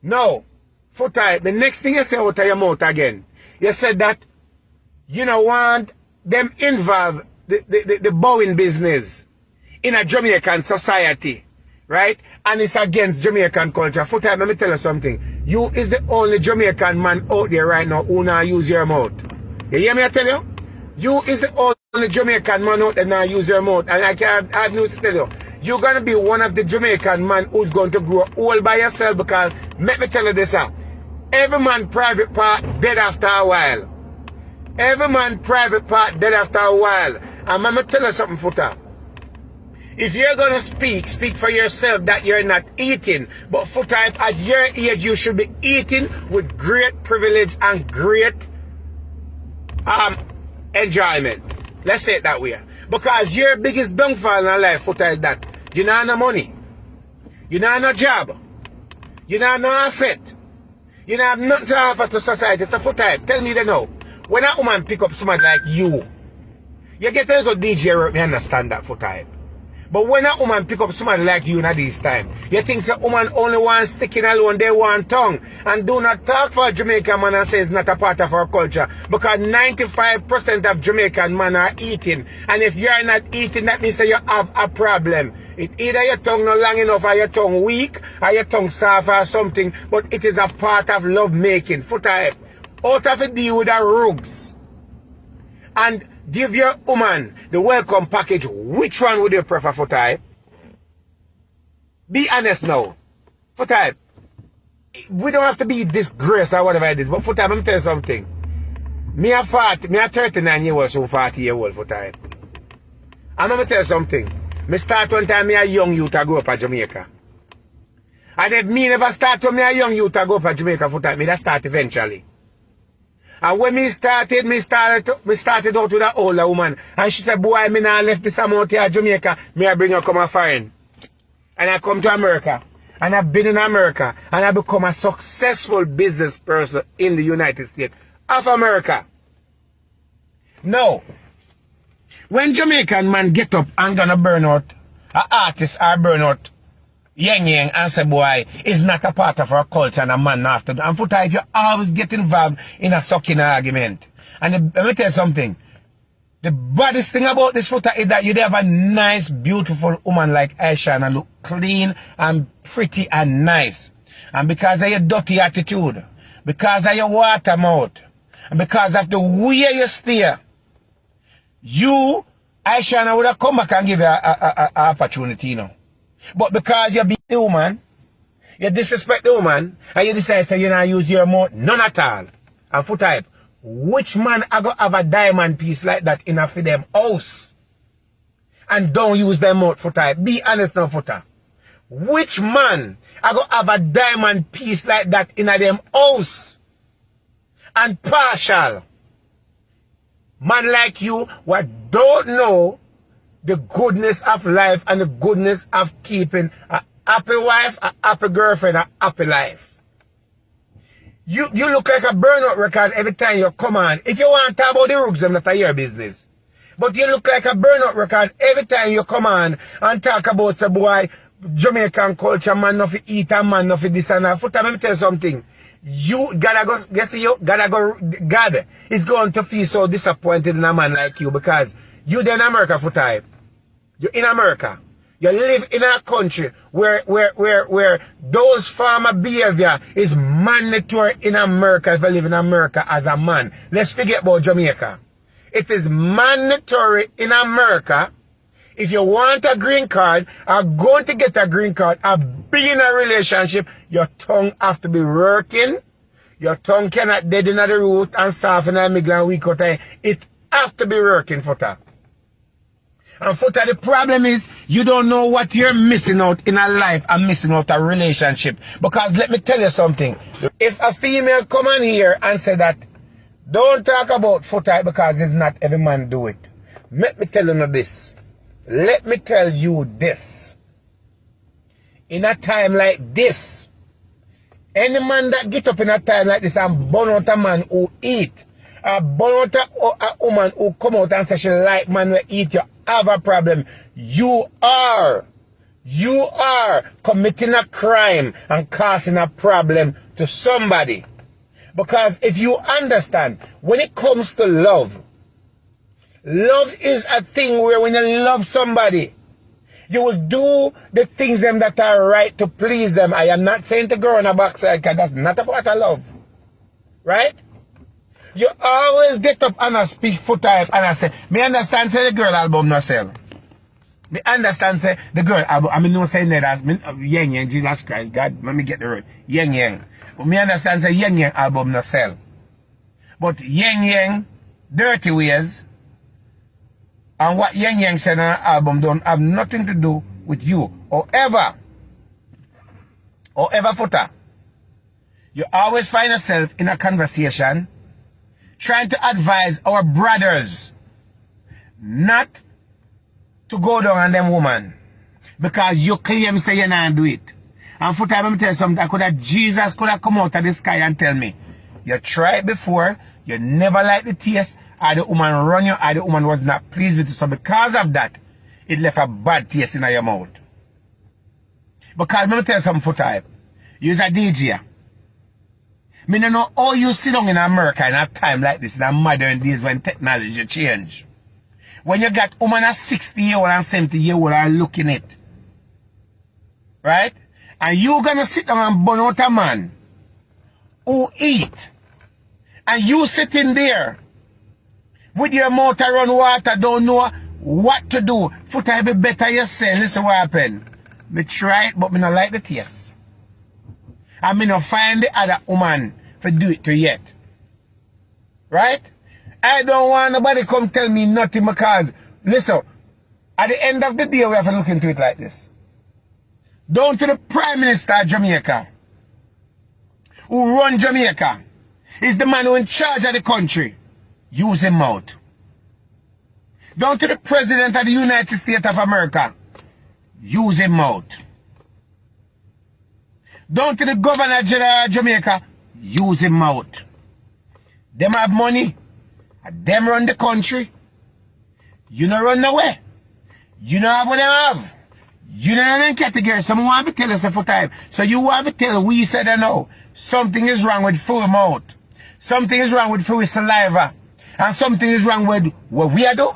No. Foota, the next thing you say out of your mouth again, you said that you don't want them involved the bowing business in a Jamaican society, right? And it's against Jamaican culture. Foota, let me tell you something. You is the only Jamaican man out there right now who now use your mouth. You hear me I tell you? You is the only Jamaican man out there now use your mouth. And I have news to tell you. You're going to be one of the Jamaican man who's going to grow all by yourself because, let me tell you this, every man private part dead after a while. Every man private part dead after a while. And let me tell you something, Foota. If you're going to speak for yourself that you're not eating. But Foota, at your age, you should be eating with great privilege and great enjoyment. Let's say it that way. Because your biggest downfall in life, Foota, is that you don't have no money. You don't have no job. You don't have no asset. You don't have nothing to offer to society. So Foota, tell me that now. When a woman pick up somebody like you get a good DJ work, me understand that Foota. But when a woman pick up somebody like you at this time, you think a woman only wants sticking alone, they want tongue. And do not talk for a Jamaican man and say it's not a part of our culture. Because 95% of Jamaican men are eating. And if you're not eating, that means that you have a problem. It either your tongue not long enough or your tongue weak or your tongue soft or something. But it is a part of love making. Foota, out of it deal with the rugs. And give your woman the welcome package. Which one would you prefer, Foota? Be honest now. Foota, we don't have to be disgraced or whatever it is. But Foota, let me tell you something. Me a 39 years old, so 40 years old, Foota. I'm going to tell you something. Me start one time, me a young youth to go up to Jamaica. And if me never start when me a young youth to go up to Jamaica, Foota, me that start eventually. And when me started out with an older woman. And she said, boy, me now left this amount here at Jamaica. Me I bring her come a foreign. And I come to America. And I've been in America. And I become a successful business person in the United States of America. Now, when Jamaican man get up and gonna burn out, an artist or burn out, yang and say, boy, it's not a part of our culture and a man after. And Foota, you always get involved in a sucking argument. And let me tell you something. The baddest thing about this Foota is that you have a nice, beautiful woman like Aisha and look clean and pretty and nice. And because of your dirty attitude, because of your water mouth, and because of the way you steer, you, Aisha, would have come back and give you an opportunity, you know. But because you beat the woman, you disrespect the woman, and you decide to you not use your mouth, none at all. And Foota, which man I go have a diamond piece like that in a for them house? And don't use their mouth, Foota. Be honest now, Foota. Which man I go have a diamond piece like that in a them house? And partial. Man like you, what don't know the goodness of life and the goodness of keeping a happy wife, a happy girlfriend, a happy life. You look like a burnout record every time you come on. If you want to talk about the rugs, them that's your business. But you look like a burnout record every time you come on and talk about the boy, Jamaican culture, man, no fi eat and man, no fi this and that. Foota, let me tell you something. You gotta go, God is going to feel so disappointed in a man like you because you in America, Foota. You're in America. You live in a country where those farmer behavior is mandatory in America if you live in America as a man. Let's forget about Jamaica. It is mandatory in America if you want a green card or going to get a green card or be in a relationship, your tongue have to be working. Your tongue cannot dead in the root and soft in the middle and weak out. It have to be working, Foota. And Foota, the problem is you don't know what you're missing out in a life and missing out a relationship. Because let me tell you something. If a female come on here and say that, don't talk about Foota because it's not every man do it. Let me tell you this. Let me tell you this. In a time like this, any man that get up in a time like this and burn out a man who eat, or burn out a woman who come out and say she like man will eat, you have a problem. You are you are committing a crime and causing a problem to somebody. Because if you understand, when it comes to love, love is a thing where when you love somebody, you will do the things them that are right to please them. I am not saying to go on a backside because that's not about a love. Right? You always get up and I speak foota and I say, me understand say the girl album no sell. Me understand say the girl album, I mean no saying that Yang Yang, Jesus Christ, God, let me get the word. Yang Yang. But me understand say Yang Yang album no sell. But Yang Yang, Dirty Ways, and what Yang Yang said on an album don't have nothing to do with you. However, foota, you always find yourself in a conversation trying to advise our brothers not to go down on them woman because you claim say you not do it. And foota, let me tell you something, Jesus could have come out of the sky and tell me, you tried before, you never liked the taste, or the woman run you, or the woman was not pleased with you. So because of that, it left a bad taste in your mouth. Because let me tell you something, foota, you're a DJ. Me don't know how you sit down in America in a time like this, in a modern days when technology change. When you got woman at 60-year-old and 70-year-old are looking it. Right? And you gonna sit down and burn out a man who eat. And you sitting there with your mouth around water, don't know what to do. Foota, be better yourself. Listen what happened. Me try it, but me not like the taste. And me not find the other woman for do it to yet. Right? I don't want nobody come tell me nothing because, listen, at the end of the day, we have to look into it like this. Down to the Prime Minister of Jamaica, who run Jamaica, is the man who in charge of the country. Use him out. Down to the President of the United States of America. Use him out. Down to the Governor General of Jamaica. Use him out. Them have money. Them run the country. You don't run nowhere. You don't have what they have. You don't have any category. Someone want to tell us for time. So you want to tell we said no. Something is wrong with full mouth. Something is wrong with full saliva. And something is wrong with what we do.